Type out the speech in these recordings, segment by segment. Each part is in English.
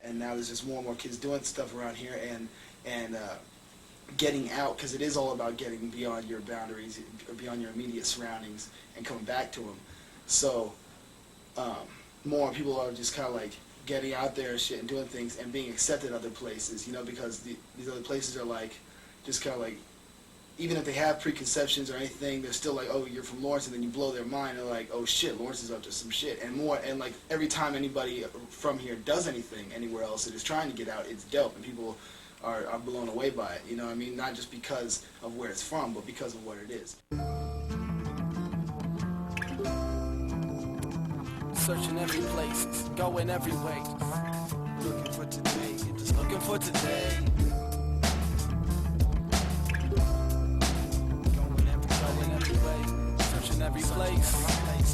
and now there's just more and more kids doing stuff around here and getting out, because it is all about getting beyond your boundaries, beyond your immediate surroundings, and coming back to them. So more people are just kind of like getting out there and shit and doing things and being accepted in other places, you know, because these other places are like just kind of like, even if they have preconceptions or anything, they're still like, oh, you're from Lawrence, and then you blow their mind. They're like, oh shit, Lawrence is up to some shit, and more. And like every time anybody from here does anything anywhere else that is trying to get out, it's dope, and people are blown away by it. You know what I mean? Not just because of where it's from, but because of what it is. Searching every place, going every way. Looking for today, just looking for today. Going every way, searching every place.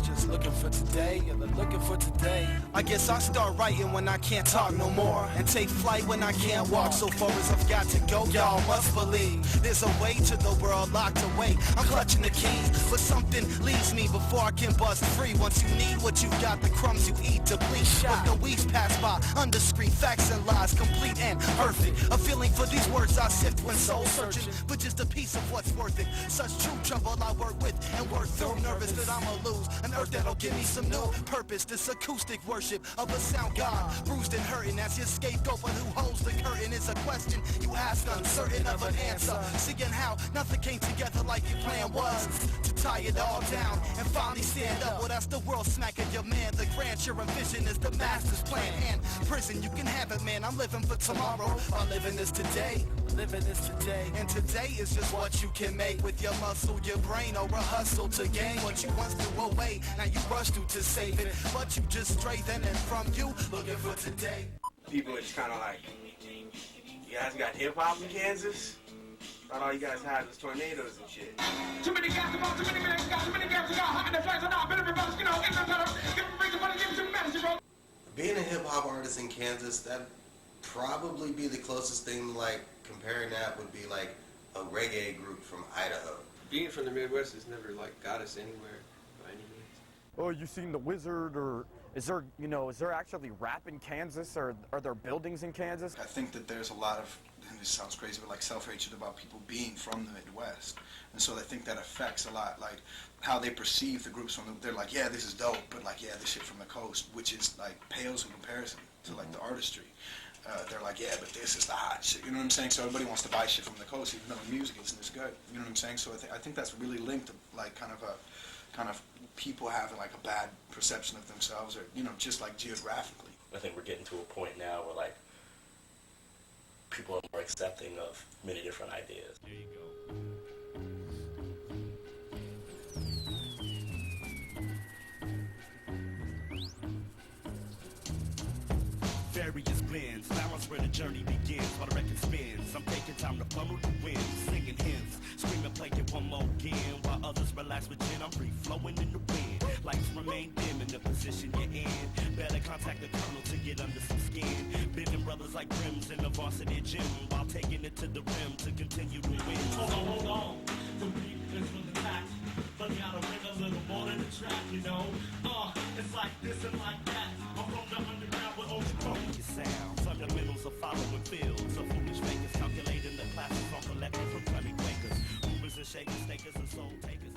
Just looking for today, looking for today. I guess I start writing when I can't talk no more, and take flight when I can't walk. So far as I've got to go, y'all must believe there's a way to the world locked away. I'm clutching the keys, but something leaves me before I can bust free. Once you need what you got, the crumbs you eat deplete. But the weeks pass by, undiscreet facts and lies, complete and perfect. A feeling for these words I sift when soul searching, but just a piece of what's worth it. Such true trouble I work with and work through. Nervous that I'ma lose an earth that'll give me some new purpose. This acoustic worship of a sound god, bruised and hurting as your scapegoat. But who holds the curtain is a question you ask, uncertain of an answer. Seeing how nothing came together like your plan was, to tie it all down and finally stand up. Well, that's the world smacking your man. The grandeur and vision is the master's plan. And prison, you can have it, man. I'm living for tomorrow. I'm living this today. Living this today. And today is just what you can make with your muscle, your brain, or a hustle to gain what you once threw away. Now you rush through to save it, but you just stray then and from you, looking for today. People are just kind of like, you guys got hip-hop in Kansas? Thought all you guys had was tornadoes and shit. Too many guys, too many men, too many girls, hot in the flags, now, better brothers, you know, in the tunnel, give them reason, money, give them some medicine, bro. Being a hip-hop artist in Kansas, that'd probably be the closest thing, like, comparing that would be like a reggae group from Idaho. Being from the Midwest has never, like, got us anywhere by any means. Oh, you seen The Wizard, or is there, you know, is there actually rap in Kansas, or are there buildings in Kansas? I think that there's a lot of, and this sounds crazy, but like self-hatred about people being from the Midwest. And so I think that affects a lot, like, how they perceive the groups from the, they're like, yeah, this is dope, but like, yeah, this shit from the coast, which is like, pales in comparison to like the artistry. They're like, yeah, but this is the hot shit, you know what I'm saying? So everybody wants to buy shit from the coast, even though the music isn't as good, you know what I'm saying? So I think that's really linked to like kind of people having like a bad perception of themselves, or, you know, just like geographically. I think we're getting to a point now where like people are more accepting of many different ideas. There you go. Various blends, balance where the journey begins, while the record spins. I'm taking time to funnel the wind, singing hymns, screaming, play it one more again, while others relax with gin. I'm free flowing in the wind, lights remain dim in the position you're in. Better contact the colonel to get under some skin. Bending brothers like rims in the varsity gym, while taking it to the rim to continue to win. Hold on, the beat is from the back, but gotta bring a little more than the track, you know. It's like this and like that. I'm from the underground with old sound. Fundamentals of following fields of foolish makers, calculating the classes from collectors from cunning quakers, movers and shakers, stakers and soul takers.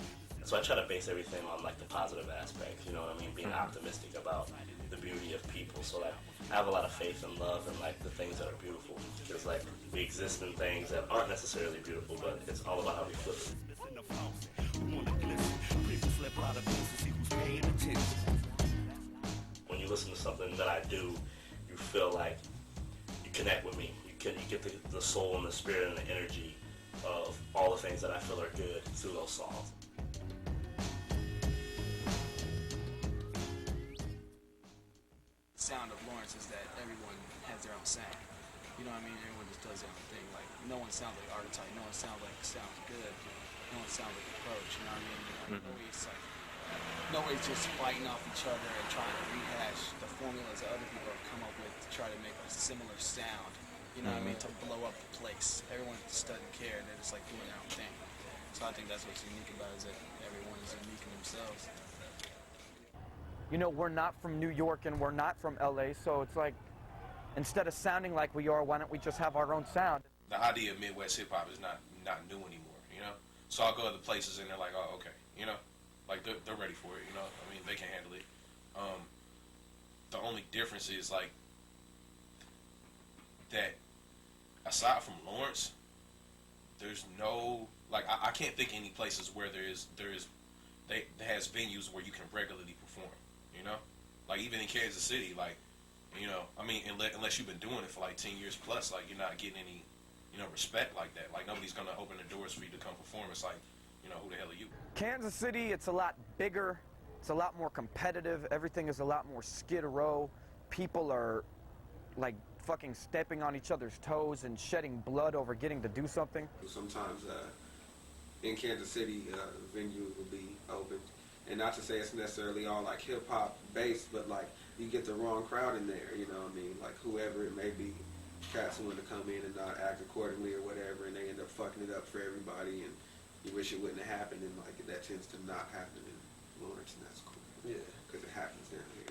So I try to base everything on like the positive aspects, you know what I mean? Being optimistic about the beauty of people. So like I have a lot of faith and love in like the things that are beautiful. Because like we exist in things that aren't necessarily beautiful, but it's all about how we flip it. When you listen to something that I do, you feel like you connect with me. You get the soul and the spirit and the energy of all the things that I feel are good through those songs. The sound of Lawrence is that everyone has their own sound. You know what I mean? Everyone just does their own thing. Like, no one sounds like Archetype. No one sounds good. No one sounds like Approach. You know what I mean? Like, nobody's just fighting off each other and trying to rehash the formulas that other people have come up with to try to make a similar sound. You know what I mean? To blow up the place. Everyone just doesn't care. They're just like doing their own thing. So I think that's what's unique about it, is that everyone is unique in themselves. You know, we're not from New York and we're not from LA, so it's like instead of sounding like we are, why don't we just have our own sound? The idea of Midwest hip hop is not new anymore, you know. So I'll go other places and they're like, oh, okay, you know, like they're ready for it, you know. I mean, they can handle it. The only difference is like that. Aside from Lawrence, there's no like I can't think any places where there has venues where you can regularly perform, you know. Like even in Kansas City, like, you know, I mean, unless you've been doing it for like 10 years plus, like you're not getting any, you know, respect like that. Like nobody's gonna open the doors for you to come perform. It's like, you know, who the hell are you? Kansas City, it's a lot bigger. It's a lot more competitive. Everything is a lot more skid row. People are like fucking stepping on each other's toes and shedding blood over getting to do something. Sometimes in Kansas City, venues will be open. And not to say it's necessarily all like hip hop based, but like you get the wrong crowd in there, you know what I mean? Like whoever it may be, cats want to come in and not act accordingly or whatever, and they end up fucking it up for everybody, and you wish it wouldn't have happened, and like that tends to not happen in Lawrence, and that's cool. Yeah, because it happens down here.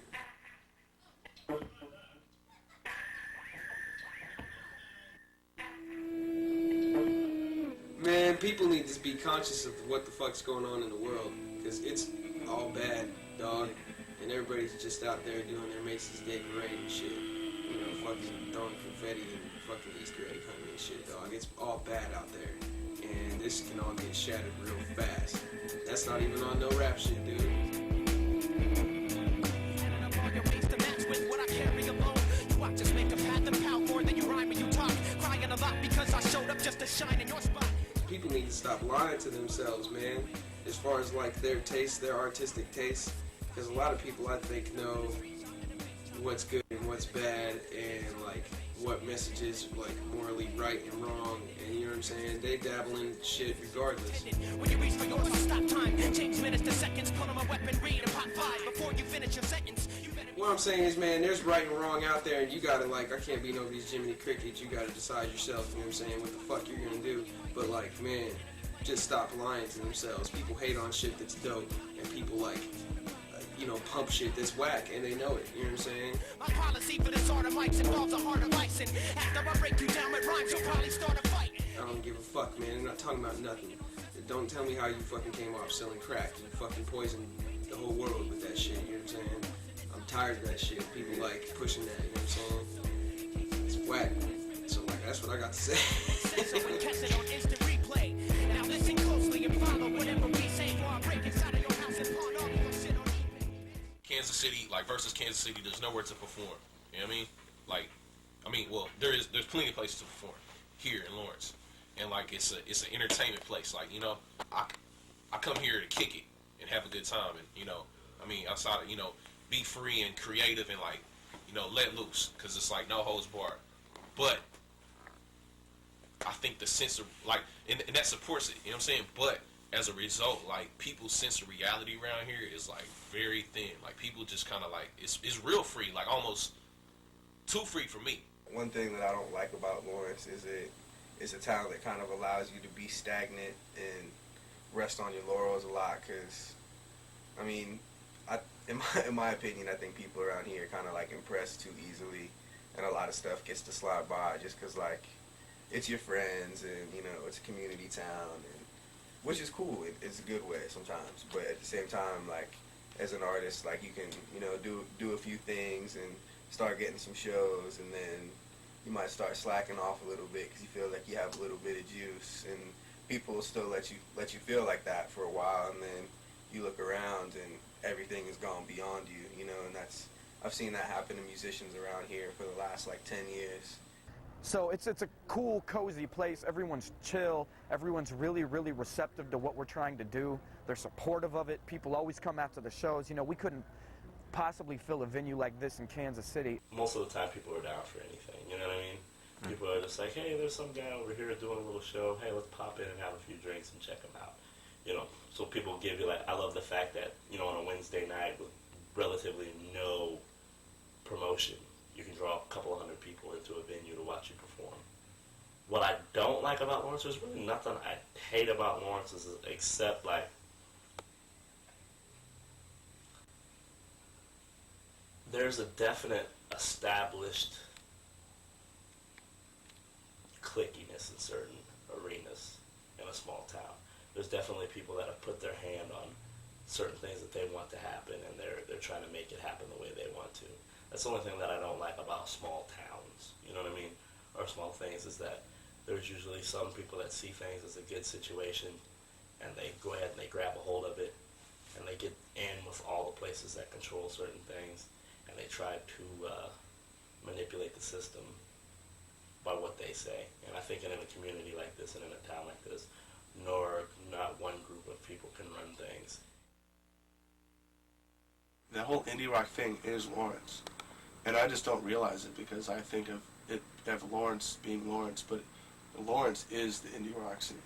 Man, people need to be conscious of what the fuck's going on in the world, because it's all bad, dog, and everybody's just out there doing their Macy's Day Parade and shit, you know, fucking throwing confetti and fucking Easter egg hunting and shit, dog. It's all bad out there, and this can all get shattered real fast. That's not even on no rap shit, dude. People need to stop lying to themselves, man, as far as like their taste, their artistic taste, because a lot of people I think know what's good and what's bad and like what messages like morally right and wrong, and you know what I'm saying, they dabble in shit regardless. When you reach for yours, stop time, change minutes to seconds, pull on a weapon, read a pop five before you finish your sentence. What I'm saying is, man, there's right and wrong out there, and you gotta, like, I can't be nobody's Jiminy Cricket. You gotta decide yourself, you know what I'm saying, what the fuck you're gonna do. But, like, man, just stop lying to themselves. People hate on shit that's dope, and people, like, you know, pump shit that's whack, and they know it, you know what I'm saying? My policy for this art of mics involves a heart of ice, and after I break you down with rhymes, you'll probably start a fight. I don't give a fuck, man. I'm not talking about nothing. Don't tell me how you fucking came off selling crack. You fucking poisoned the whole world with that shit, you know what I'm saying? I'm tired of that shit. People like pushing that, you know what I'm saying? It's whack. So like that's what I got to say. Now listen closely and follow whatever we say before I break inside of your house and pawn all your shit on eBay. Kansas City, like versus Kansas City, there's nowhere to perform. You know what I mean? Like, I mean, well, there's plenty of places to perform here in Lawrence, and like it's an entertainment place. Like, you know, I come here to kick it and have a good time, and you know, I mean, outside of, you know, be free and creative and like, you know, let loose, because it's like no holds barred. But I think the sense of like, and that supports it, you know what I'm saying? But as a result, like people's sense of reality around here is like very thin. Like people just kind of like, it's real free, like almost too free for me. One thing that I don't like about Lawrence is it's a town that kind of allows you to be stagnant and rest on your laurels a lot, because I mean, in my opinion, I think people around here kind of like impress too easily, and a lot of stuff gets to slide by just because like it's your friends, and you know, it's a community town, and which is cool. It's a good way sometimes, but at the same time, like as an artist, like you can, you know, do a few things and start getting some shows, and then you might start slacking off a little bit because you feel like you have a little bit of juice, and people will still let you feel like that for a while, and then you look around and everything has gone beyond you, you know, and I've seen that happen to musicians around here for the last like 10 years. So it's a cool, cozy place. Everyone's chill. Everyone's really, really receptive to what we're trying to do. They're supportive of it. People always come after the shows. You know, we couldn't possibly fill a venue like this in Kansas City. Most of the time people are down for anything, you know what I mean? People are just like, hey, there's some guy over here doing a little show. Hey, let's pop in and have a few drinks and check him out. You know, so people give you, like, I love the fact that, you know, on a Wednesday night with relatively no promotion, you can draw a couple of hundred people into a venue to watch you perform. What I don't like about Lawrence, there's really nothing I hate about Lawrence except, like, there's a definite established cliquiness in certain arenas in a small town. There's definitely people that have put their hand on certain things that they want to happen, and they're trying to make it happen the way they want to. That's the only thing that I don't like about small towns, you know what I mean, or small things, is that there's usually some people that see things as a good situation, and they go ahead and they grab a hold of it, and they get in with all the places that control certain things, and they try to manipulate the system by what they say. And I think in a community like this and in a town like this, not one group of people can run things. The whole indie rock thing is Lawrence, and I just don't realize it because I think of it of Lawrence being Lawrence, but Lawrence is the indie rock scene.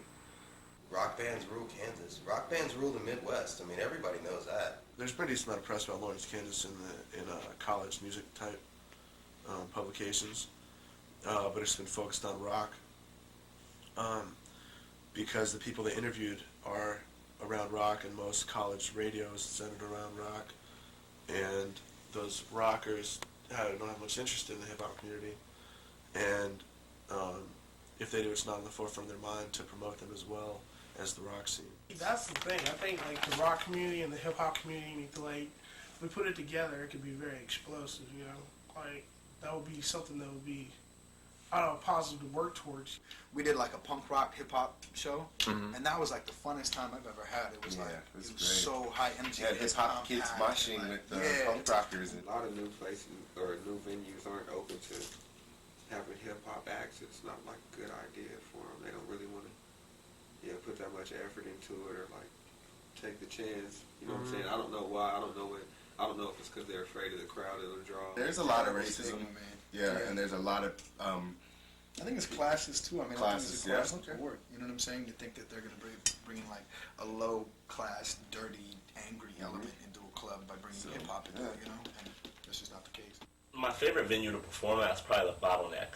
Rock bands rule Kansas. Rock bands rule the Midwest. I mean, everybody knows that. There's been a decent amount of press about Lawrence, Kansas in college music type publications, but it's been focused on rock because the people they interviewed are around rock, and most college radios centered around rock, and those rockers don't have much interest in the hip-hop community, and if they do, it's not in the forefront of their mind to promote them as well as the rock scene. That's the thing. I think like the rock community and the hip-hop community need to, like, if we put it together, it could be very explosive, you know? Like, that would be something that would be, I don't know, positive to work towards. We did like a punk rock hip hop show, and that was like the funnest time I've ever had. It was it was so high energy. Yeah, hip hop kids moshing with punk rockers. A lot of new places or new venues aren't open to having hip hop acts. It's not like a good idea for them. They don't really want to, put that much effort into it or like take the chance. You know what I'm saying? I don't know why. I don't know if it's because they're afraid of the crowd it'll draw. There's a lot of racism, and there's a lot of. I think it's classes too. I mean, classes, I think it's a class word. You know what I'm saying? You think that they're going to bring in like a low class, dirty, angry element into a club by bringing hip hop into it, you know? And that's just not the case. My favorite venue to perform at is probably the Bottleneck.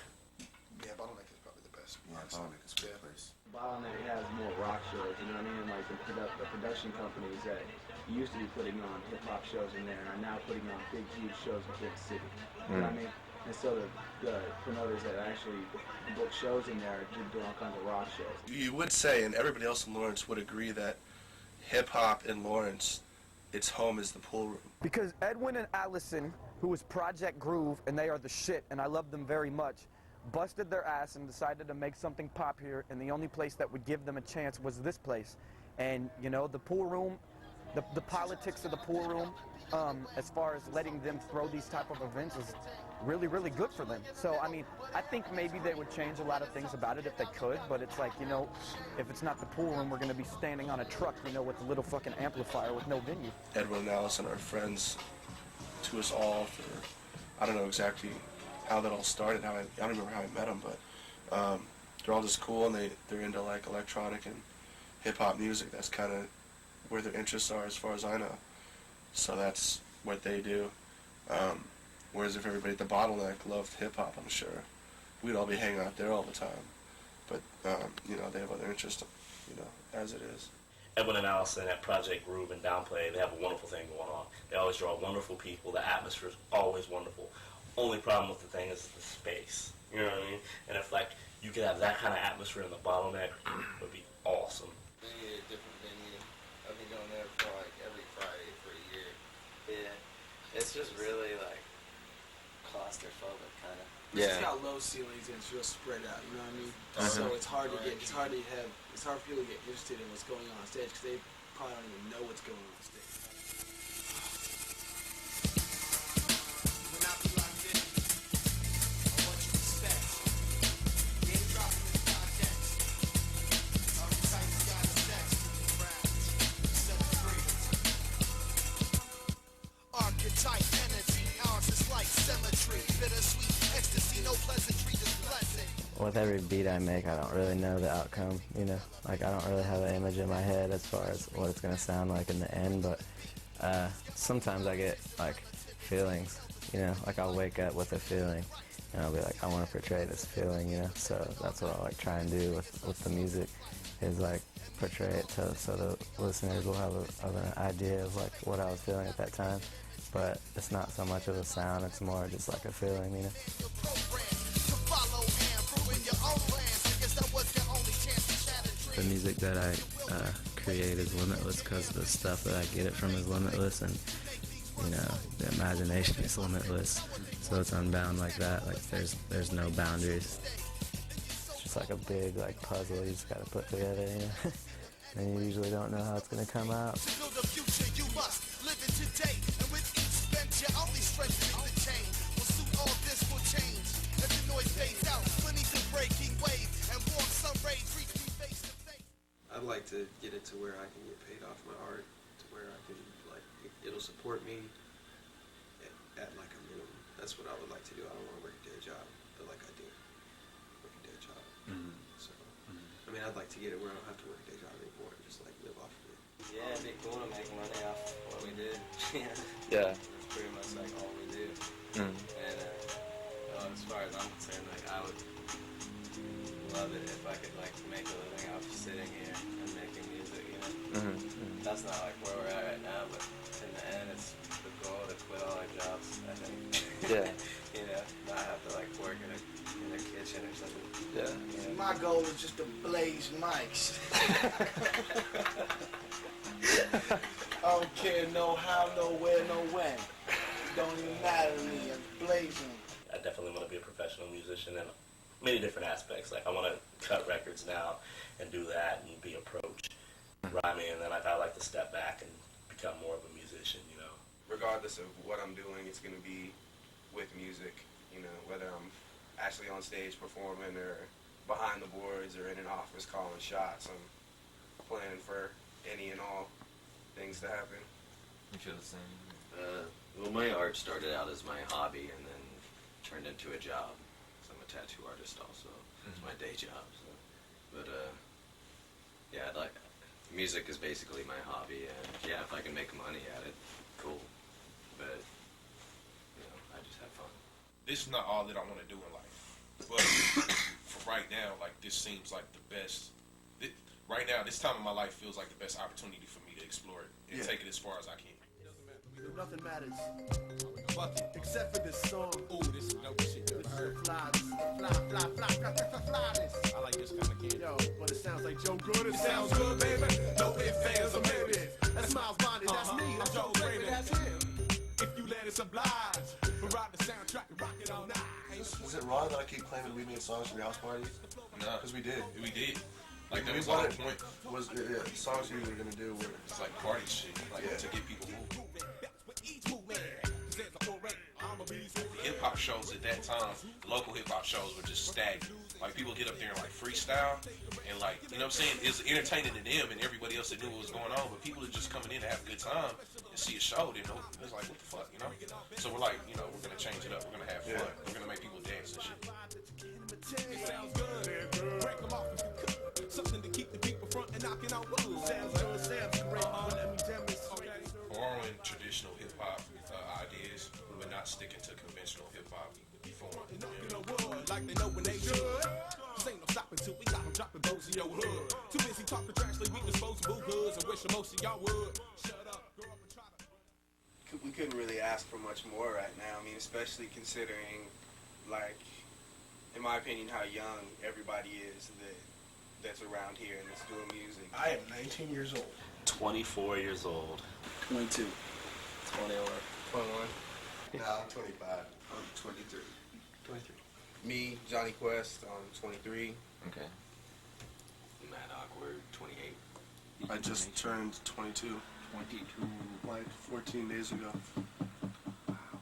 Yeah, Bottleneck is probably the best. Yeah, Bottleneck is a good place. Bottleneck has more rock shows, you know what I mean? Like the production companies that used to be putting on hip-hop shows in there are now putting on big, huge shows in big city. You know what I mean? And so the promoters that actually book shows in there are doing all kinds of rock shows. You would say, and everybody else in Lawrence would agree, that hip-hop in Lawrence, its home is the pool room. Because Edwin and Allison, who was Project Groove, and they are the shit, and I love them very much, busted their ass and decided to make something pop here, and the only place that would give them a chance was this place. And, you know, the pool room, the politics of the pool room, as far as letting them throw these type of events is really, really good for them. So, I mean, I think maybe they would change a lot of things about it if they could, but it's like, you know, if it's not the pool room, we're going to be standing on a truck, you know, with a little fucking amplifier with no venue. Edwin and Allison are friends to us all for, I don't know exactly how that all started, I don't remember how I met them, but they're all just cool, and they're into like electronic and hip-hop music. That's kind of where their interests are as far as I know. So that's what they do. Whereas if everybody at the Bottleneck loved hip-hop, I'm sure we'd all be hanging out there all the time. But, you know, they have other interests, you know, as it is. Edwin and Allison at Project Groove and Downplay, they have a wonderful thing going on. They always draw wonderful people. The atmosphere is always wonderful. Only problem with the thing is the space. You know what I mean? And if, like, you could have that kind of atmosphere in the Bottleneck, it would be awesome. We need a different venue. I've been going there for, like, every Friday for a year. Yeah. It's just really, like, claustrophobic, kind of. It's got low ceilings and it's real spread out, you know what I mean? So it's hard for people to get interested in what's going on stage because they probably don't even know what's going on stage. Archetype energy, ours is like symmetry, bittersweet ecstasy, no pleasantry, just blessing. With every beat I make, I don't really know the outcome, you know? Like, I don't really have an image in my head as far as what it's gonna sound like in the end, but sometimes I get, like, feelings, you know? Like, I'll wake up with a feeling, and I'll be like, I wanna portray this feeling, you know? So that's what I like try and do with the music, is, like, portray it so the listeners will have an idea of, like, what I was feeling at that time. But it's not so much of a sound, it's more just like a feeling, you know? the music that I create is limitless because the stuff that I get it from is limitless, and you know, the imagination is limitless, so it's unbound like that. Like there's no boundaries. It's just like a big like puzzle you just gotta put together, you know? And you usually don't know how it's gonna come out. I'd like to get it to where I can get paid off my art, to where I can, like, it'll support me at like a minimum. That's what I would like to do. I don't want to work a day job, but like I do work a day job. So, I mean, I'd like to get it where I don't have to work a day job anymore and just like live off of it. Yeah, it'd be cool to make money off what we did. Yeah. That's pretty much like all we do. Mm. And as far as I'm concerned, like I would love it if I could like make a living off sitting here and making music, you know? That's not like where we're at right now, but in the end it's the goal to quit all our jobs, I think. Yeah. You know, not have to like work in a kitchen or something. Yeah. You know? My goal is just to blaze mics. I don't care no how, no where, no when. It don't even matter to me. I'm blazing. I definitely want to be a professional musician in many different aspects. Like I want to cut records now and do that and be a approach rhyming, and then I like to step back and become more of a musician, you know. Regardless of what I'm doing, it's going to be with music, you know, whether I'm actually on stage performing or behind the boards or in an office calling shots. I'm planning for any and all things to happen. You feel the same? Well, my art started out as my hobby and then turned into a job. So I'm a tattoo artist also. It's my day job. So. But yeah, music is basically my hobby, and yeah, if I can make money at it, cool. But you know, I just have fun. This is not all that I want to do in life, but for right now, like this seems like the best. Right now, this time of my life feels like the best opportunity for me to explore it and take it as far as I can. Nothing matters. Fuck it. Except for this song. Ooh, this is dope shit. This is the fly this. I like this kind of candy. Yo, but it sounds like Joe Good. It sounds good, baby. No ifs, ands, or maybes. That's Miles Bonny. That's me. That's Joe Raven. That's him. If you let us oblige, we ride the soundtrack and rock it all night. Is it wrong that I keep claiming we made songs for your house parties? No, because we did. We did. Like that was the whole point. Was songs we were gonna do were it's like party shit, like to get people moving. The hip hop shows at that time, the local hip hop shows were just stagnant. Like people get up there and like freestyle, and like you know what I'm saying, it's entertaining to them and everybody else that knew what was going on. But people are just coming in to have a good time and see a show. They know it's like what the fuck, you know. So we're like, you know, we're gonna change it up. We're gonna have fun. We're gonna make people dance and shit. It sounds good. Break them off if you could. Something to keep the people front and knocking out wood. Sounds good, sounds great. Let me demonstrate. Borrowing traditional hip hop ideas, but not sticking to conventional hip hop form. Like they know when they should. This ain't no stopping till we got them dropping bows in your hood. Too busy talking trash, like we disposable goods. I wish most of y'all would. Shut up, grow up and try to. We couldn't really ask for much more right now. I mean, especially considering, like, in my opinion, how young everybody is that's around here and that's doing music. I am 19 years old. 24 years old. 22. 21. 21. Nah, I'm 25. I'm 23. 23. Me, Johnny Quest, 23. Okay. Matt Awkward, 28. I just turned 22. 22. Like 14 days ago.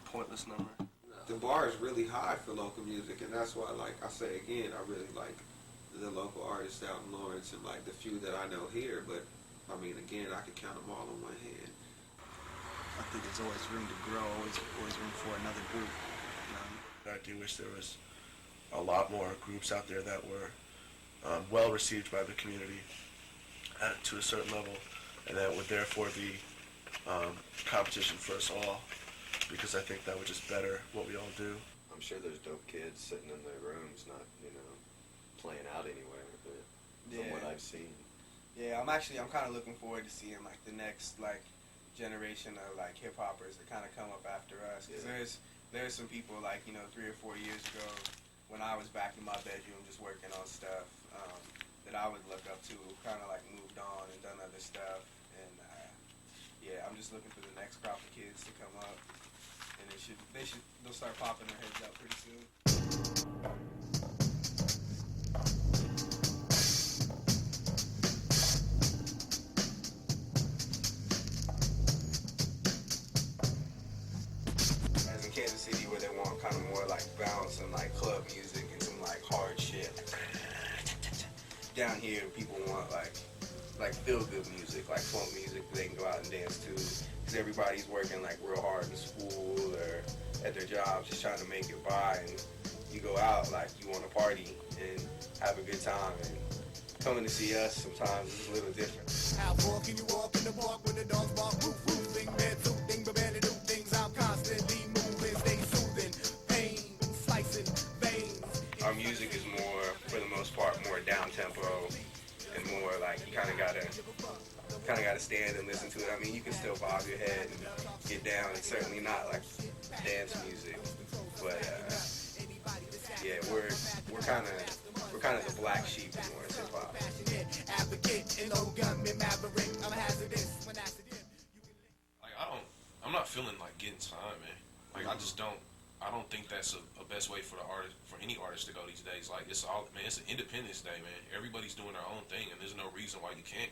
Pointless number. The bar is really high for local music, and that's why, like I say again, I really like the local artists out in Lawrence and like the few that I know here. But I mean, again, I could count them all on my hand. I think there's always room to grow, always room for another group. I do wish there was a lot more groups out there that were well received by the community to a certain level, and that would therefore be competition for us all, because I think that would just better what we all do. I'm sure there's dope kids sitting in their rooms, not, you know, playing out anywhere, but from what I've seen. Yeah, I'm kind of looking forward to seeing like the next like generation of like hip hoppers that kind of come up after us. Cause there's some people like, you know, 3 or 4 years ago when I was back in my bedroom just working on stuff that I would look up to kind of like moved on and done other stuff, and yeah, I'm just looking for the next crop of kids to come up, and they'll start popping their heads up pretty soon. As in Kansas City, where they want kind of more like bounce and like club music and some like hard shit. Down here, people want like feel-good music, like funk music that they can go out and dance to. Because everybody's working like real hard in school or at their job, just trying to make it by. And you go out like you want to party and have a good time. And coming to see us sometimes is a little different. How far can you walk in the park when the dogs bark? Roof, roof, thing, bad, thing, but barely do things. I'm constantly moving, stay soothing, pain, slicing veins. Our music is more, for the most part, more down-tempo and more like you kind of gotta stand and listen to it. I mean, you can still bob your head and get down. It's certainly not like dance music, but yeah, we're kind of the black sheep in Lawrence hip hop. Like I'm not feeling like getting signed, man. Like I don't think that's a best way for any artist to go these days. Like it's an Independence Day, man. Everybody's doing their own thing, and there's no reason why you can't.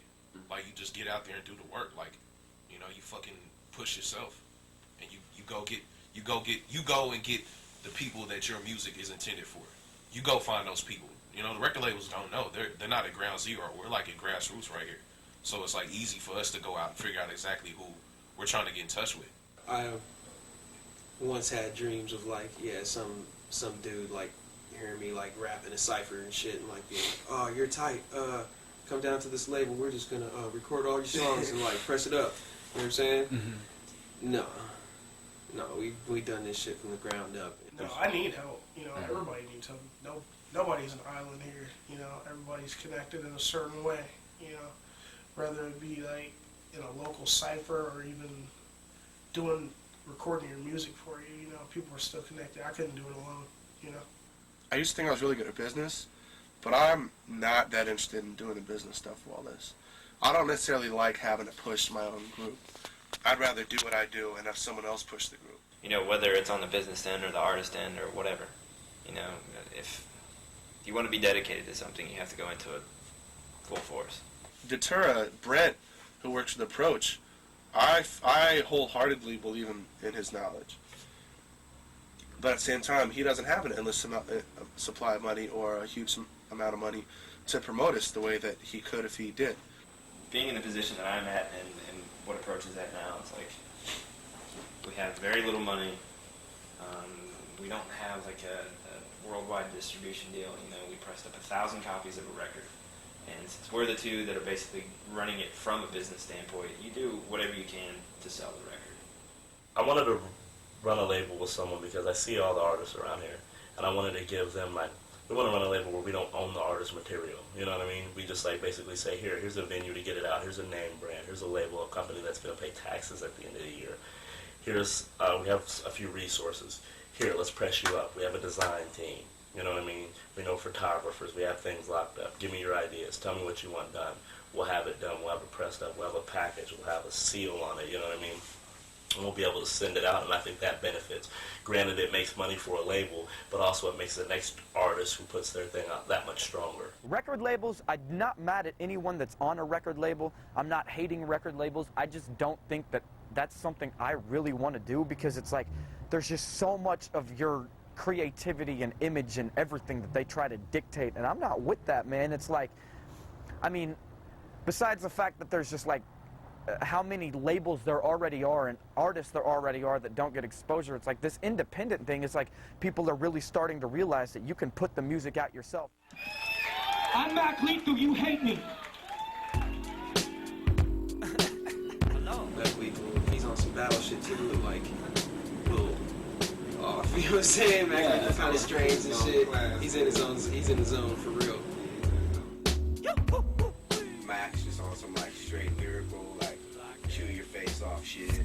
Like you just get out there and do the work. Like, you know, you fucking push yourself, and you go and get the people that your music is intended for. You go find those people. You know, the record labels don't know. They're not at ground zero. We're like at grassroots right here. So it's like easy for us to go out and figure out exactly who we're trying to get in touch with. I once had dreams of like, yeah, some dude like hearing me like rap in a cipher and shit, and like being like, oh, you're tight. Come down to this label. We're just gonna record all your songs and like press it up. You know what I'm saying? Mm-hmm. No, we done this shit from the ground up. No, I need help. You know, everybody needs help. Nobody's an island here. You know, everybody's connected in a certain way. You know, whether it be like in a local cipher or even recording your music for you. You know, people are still connected. I couldn't do it alone. You know. I used to think I was really good at business, but I'm not that interested in doing the business stuff of all this. I don't necessarily like having to push my own group. I'd rather do what I do and have someone else push the group. You know, whether it's on the business end or the artist end or whatever, you know, if you want to be dedicated to something, you have to go into it full force. Datura, Brent, who works with Approach, I wholeheartedly believe in his knowledge. But at the same time, he doesn't have an endless supply of money or a huge amount of money to promote us the way that he could if he did. Being in the position that I'm at and what Approach is at now, it's like we have very little money. We don't have like a worldwide distribution deal. You know, we pressed up 1,000 copies of a record. And since we're the two that are basically running it from a business standpoint, you do whatever you can to sell the record. I wanted to run a label with someone because I see all the artists around here, and I wanted to give them like, we want to run a label where we don't own the artist material. You know what I mean? We just like basically say, here's a venue to get it out. Here's a name brand. Here's a label, a company that's going to pay taxes at the end of the year. Here's we have a few resources. Here, let's press you up. We have a design team. You know what I mean? We know photographers. We have things locked up. Give me your ideas. Tell me what you want done. We'll have it done. We'll have it pressed up. We'll have a package. We'll have a seal on it. You know what I mean? And we'll be able to send it out, and I think that benefits. Granted, it makes money for a label, but also it makes the next artist who puts their thing out that much stronger. Record labels, I'm not mad at anyone that's on a record label. I'm not hating record labels. I just don't think that that's something I really want to do, because it's like there's just so much of your creativity and image and everything that they try to dictate, and I'm not with that, man. It's like, I mean, besides the fact that there's just like how many labels there already are and artists there already are that don't get exposure, it's like this independent thing is like people are really starting to realize that you can put the music out yourself. I'm Mac Lethal, you hate me. Mac Lethal, he's on some battle shit too, like little off. You know what I'm saying? Mac Lethal kind of strains and shit. He's in his zone for real. Mac's just on some like straight lyrical, like chew your face off shit.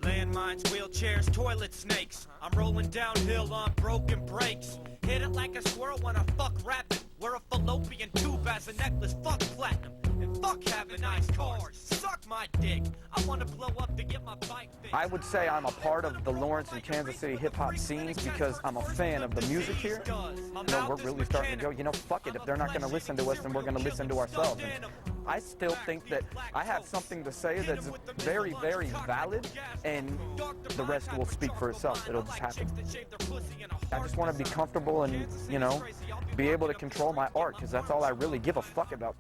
Landmines, wheelchairs, toilet snakes. I'm rolling downhill on broken brakes. Hit it like a squirrel when I fuck rapping. Wear a fallopian tube as a necklace, fuck platinum. And fuck having nice cars. Suck my dick. I wanna blow up to get my bike fixed. I would say I'm a part of the Lawrence and Kansas City hip-hop scenes because I'm a fan of the music here. You know, we're really starting to go, you know, fuck it. If they're not going to listen to us, then we're going to listen to ourselves. And I still think that I have something to say that's very, very valid, and the rest will speak for itself. It'll just happen. I just want to be comfortable and, you know, be able to control my art, because that's all I really give a fuck about.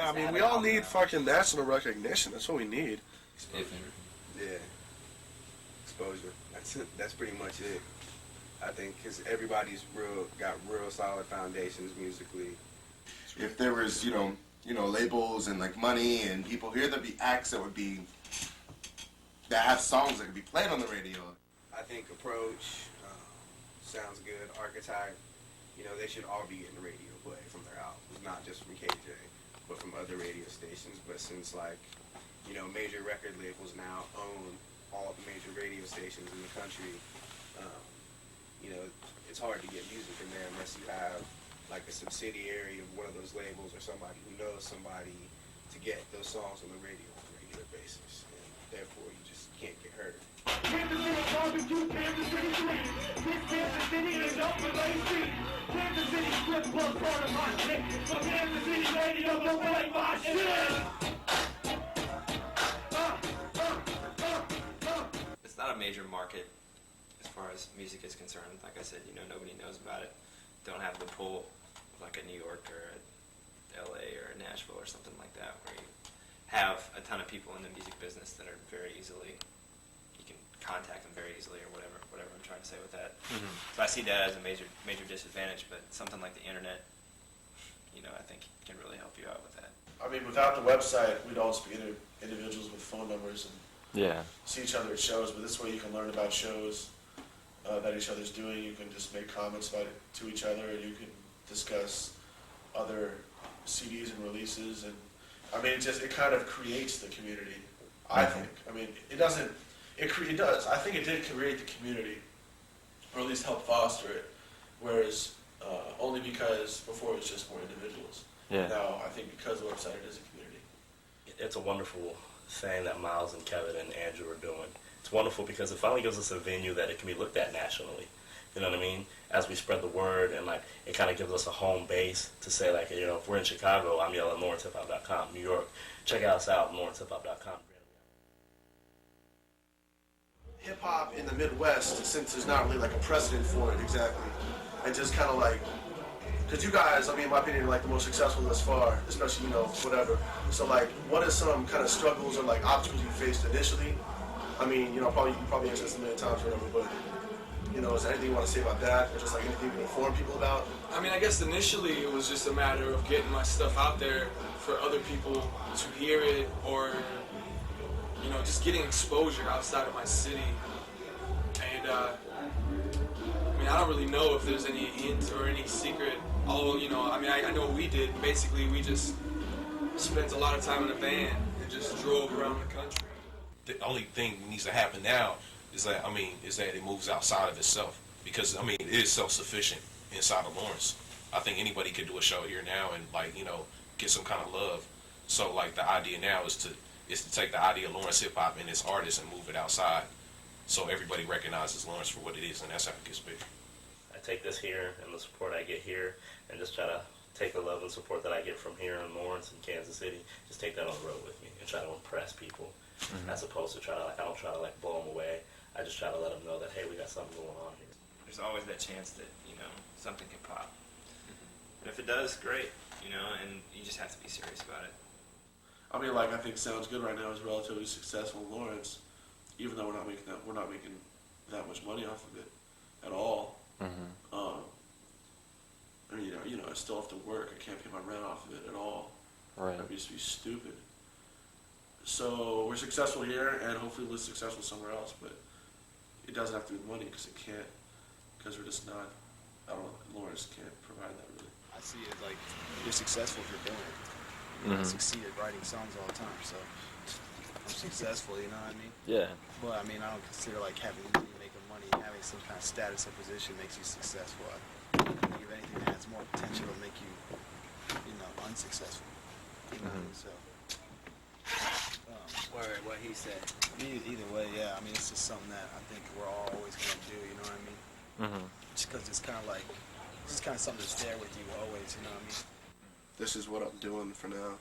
I mean, we all need fucking national recognition. That's what we need. Yeah. Exposure. That's pretty much it. I think because everybody's got real solid foundations musically. If there was, you know, labels and like money and people here, there'd be acts that that have songs that could be played on the radio. I think Approach sounds good. Archetype, you know, they should all be getting radio play from their albums, not just from KJ, but from other radio stations. But since, like, you know, major record labels now own all the major radio stations in the country, you know, it's hard to get music in there unless you have like a subsidiary of one of those labels or somebody who knows somebody to get those songs on the radio on a regular basis, and therefore you just can't get heard. Kansas City barbecue, Kansas City dream. This Kansas City is up for late street. Kansas City strip club part of my shit. So Kansas City radio don't play my shit. It's not a major market as far as music is concerned. Like I said, you know, nobody knows about it. Don't have the pull like a New York or a LA or a Nashville or something like that, where you have a ton of people in the music business that are very easily, you can contact them very easily or whatever I'm trying to say with that. Mm-hmm. So I see that as a major disadvantage, but something like the internet, you know, I think can really help you out with that. I mean, without the website, we'd all just be individuals with phone numbers and see each other at shows, but this way you can learn about shows that each other's doing. You can just make comments about it to each other, and you can discuss other CDs and releases, and I mean, it kind of creates the community, I think. I mean, it does. I think it did create the community, or at least help foster it, whereas only because before it was just more individuals. Yeah. Now, I think because of the website, it is a community. It's a wonderful thing that Miles and Kevin and Andrew are doing. It's wonderful because it finally gives us a venue that it can be looked at nationally. You know what I mean? As we spread the word, and like it kind of gives us a home base to say, like, you know, if we're in Chicago, I'm yelling LawrenceHipHop.com. New York, check us out, LawrenceHipHop.com. Hip hop in the Midwest, since there's not really like a precedent for it exactly, and just kind of like, because you guys, I mean, in my opinion, are like the most successful thus far, especially, you know, whatever. So like, what are some kind of struggles or like obstacles you faced initially? I mean, you know, you probably answered this a million times or whatever, but you know, is there anything you want to say about that, or just like anything you can inform people about? I mean, I guess initially it was just a matter of getting my stuff out there for other people to hear it, or, you know, just getting exposure outside of my city. And, I mean, I don't really know if there's any hint or any secret. Although, you know, I mean, I know what we did. Basically, we just spent a lot of time in a van and just drove around the country. The only thing that needs to happen now is that, it moves outside of itself. Because, I mean, it is self-sufficient inside of Lawrence. I think anybody could do a show here now and, like, you know, get some kind of love. So, like, the idea now is to take the idea of Lawrence hip-hop and its artists and move it outside so everybody recognizes Lawrence for what it is, and that's how it gets big. I take this here and the support I get here and just try to take the love and support that I get from here in Lawrence and Kansas City, just take that on the road with me and try to impress people, as opposed to I don't try to, like, blow them away. I just try to let them know that, hey, we got something going on here. There's always that chance that, you know, something can pop. But if it does, great, you know, and you just have to be serious about it. I mean, like, I think Sounds Good right now is relatively successful in Lawrence, even though we're not making that much money off of it at all. I mean, you know, I still have to work. I can't pay my rent off of it at all. Right. That'd just be stupid. So we're successful here, and hopefully we'll be successful somewhere else. But it doesn't have to be money because we're just not. I don't know. Lawrence can't provide that really. I see it like you're successful if you're doing it. I succeed at writing songs all the time, so I'm successful. You know what I mean? Yeah. But I mean, I don't consider like having making money, having some kind of status or position makes you successful. if anything, that has more potential to make you, unsuccessful. You know, so. Word, what he said. Either way, yeah. I mean, it's just something that I think we're all always gonna do. You know what I mean? Just because it's kind of like, it's kind of something that's there with you always. You know what I mean? This is what I'm doing for now.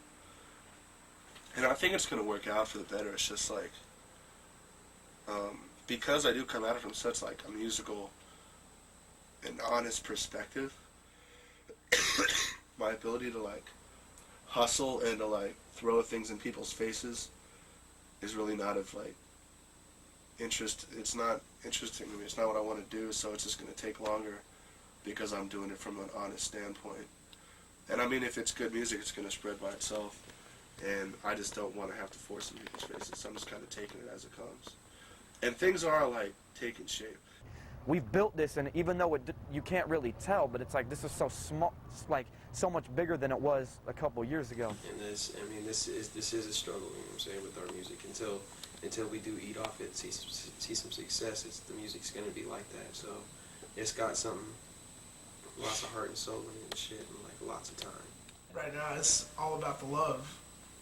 And I think it's going to work out for the better. It's just like, because I do come at it from such like a musical and honest perspective, my ability to like hustle and to like throw things in people's faces is really not of like interest. It's not interesting to me. It's not what I want to do, so it's just going to take longer because I'm doing it from an honest standpoint. And I mean, if it's good music, it's going to spread by itself. And I just don't want to have to force it in people's faces, so I'm just kind of taking it as it comes. And things are, like, taking shape. We've built this, and even though you can't really tell, but it's like this is so small, like so much bigger than it was a couple years ago. And this is a struggle, you know what I'm saying, with our music. Until we do eat off it, see some success, the music's going to be like that. So it's got something, lots of heart and soul in it and shit, and, like, lots of time. Right now, it's all about the love.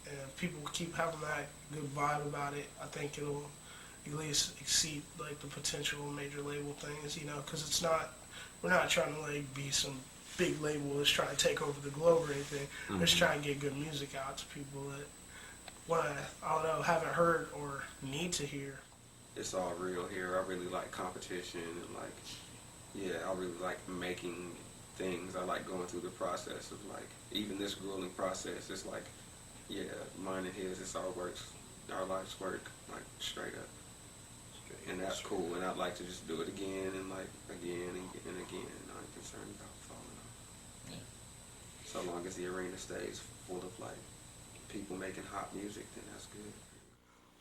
And if people keep having that good vibe about it, I think it'll at least exceed like the potential major label things, because we're not trying to like be some big label that's trying to take over the globe or anything. We're just trying to get good music out to people that haven't heard or need to hear. It's all real here. I really like competition and I really like making things. I like going through the process of like, even this grueling process, it's like, mine and his, it's our life's work, like straight up. And that's cool, and I'd like to just do it again and like again and again, and I'm concerned about falling off. Yeah. So long as the arena stays full of like people making hot music, then that's good.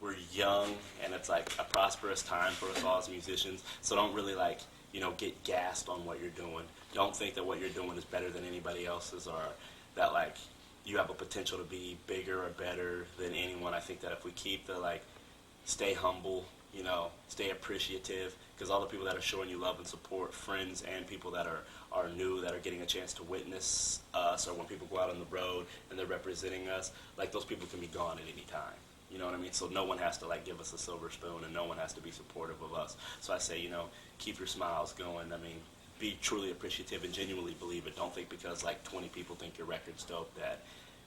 We're young, and it's like a prosperous time for us all as musicians, so don't really like, get gassed on what you're doing. Don't think that what you're doing is better than anybody else's, or that like you have a potential to be bigger or better than anyone. I think that if we keep the like, stay humble, stay appreciative, because all the people that are showing you love and support, friends and people that are new, that are getting a chance to witness us, or when people go out on the road and they're representing us, like those people can be gone at any time. You know what I mean? So no one has to like give us a silver spoon, and no one has to be supportive of us. So I say, keep your smiles going. I mean, be truly appreciative and genuinely believe it. Don't think because like 20 people think your record's dope that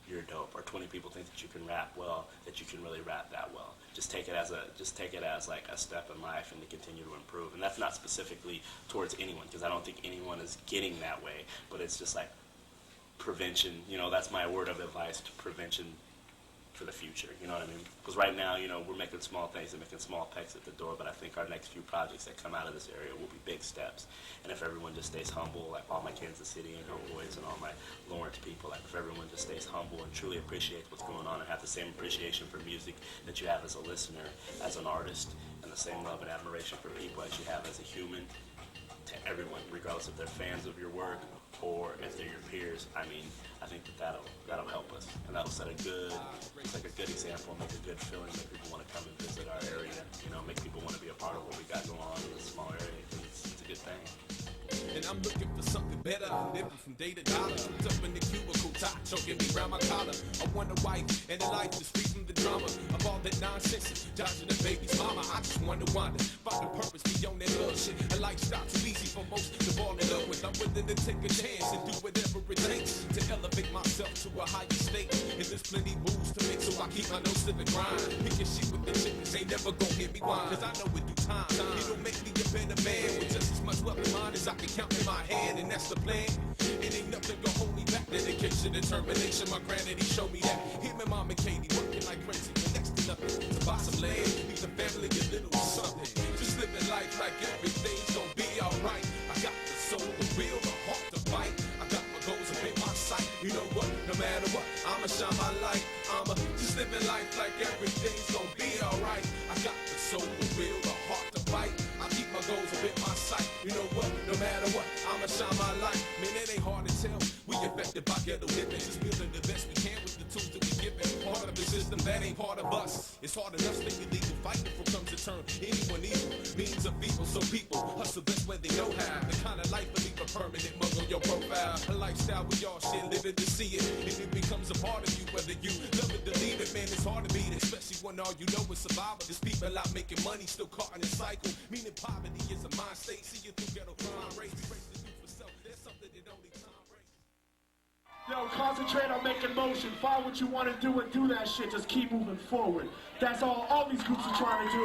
you're dope, or 20 people think that you can rap well that you can really rap that well. Just take it as like a step in life, and to continue to improve. And that's not specifically towards anyone, because I don't think anyone is getting that way. But it's just like prevention. That's my word of advice to prevention for the future, you know what I mean? Because right now, we're making small things and making small pecks at the door, but I think our next few projects that come out of this area will be big steps. And if everyone just stays humble, like all my Kansas City and homeboys and all my Lawrence people, like if everyone just stays humble and truly appreciates what's going on and have the same appreciation for music that you have as a listener, as an artist, and the same love and admiration for people as you have as a human, to everyone, regardless if they're fans of your work or if they're your peers, I mean, I think that'll help us, and that'll set a good example, make a good feeling, make people want to come and visit our area, make people want to be a part of what we got going on in this small area, because it's a good thing. And I'm looking for something better, living from day to dollar. Cooped up in the cubicle, top choking me round my collar. I want a wife and a life that's free from the drama of all that nonsense, dodging the baby's mama. I just wanna wander, find a purpose beyond that love shit. A lifestyle too easy for most to fall in love with. I'm willing to take a chance and do whatever it takes to elevate myself to a higher state. And there's plenty moves to make, so I keep my nose to the grind. Picking shit with the chickens ain't never gonna hear me whine, cause I know it do time. It'll make me a better man with just as much wealth in mind as I can count in my hand, and that's the plan. It ain't nothing gonna hold me back. Dedication, determination. My granddaddy showed me that. Him and Mom and Katie working like crazy for next to nothing to buy some land, leave the family a little something. Just living life like everything's gonna be alright. I got the soul, the will, the heart to fight. I got my goals up in my sight. You know what? No matter what, I'ma shine my light. I'ma just living life like everything's gonna be alright. I got the soul, the will, the heart to fight. I keep my goals up in my sight. You know what? No matter what, I'ma shine my light. Man, it ain't hard to tell. We affected by ghetto living, just building the best we can with the tools that we given. Part of this system that ain't part of us. It's hard enough staying illegal, fighting for comes to turn anyone evil. Means of evil, so people hustle best when they know how. The kind of life will leave a permanent mug on your profile. A lifestyle we all share, living to see it. And it becomes a part of you, whether you love it or leave it. Man, it's hard to beat it, especially when all you know is survival. There's people out making money, still caught in a cycle. Meaning poverty is a mind state. See you through ghetto crime rates. Race the youth for self. There's something that only time race. Yo, concentrate on making motion. Find what you want to do and do that shit. Just keep moving forward. That's all these groups are trying to do.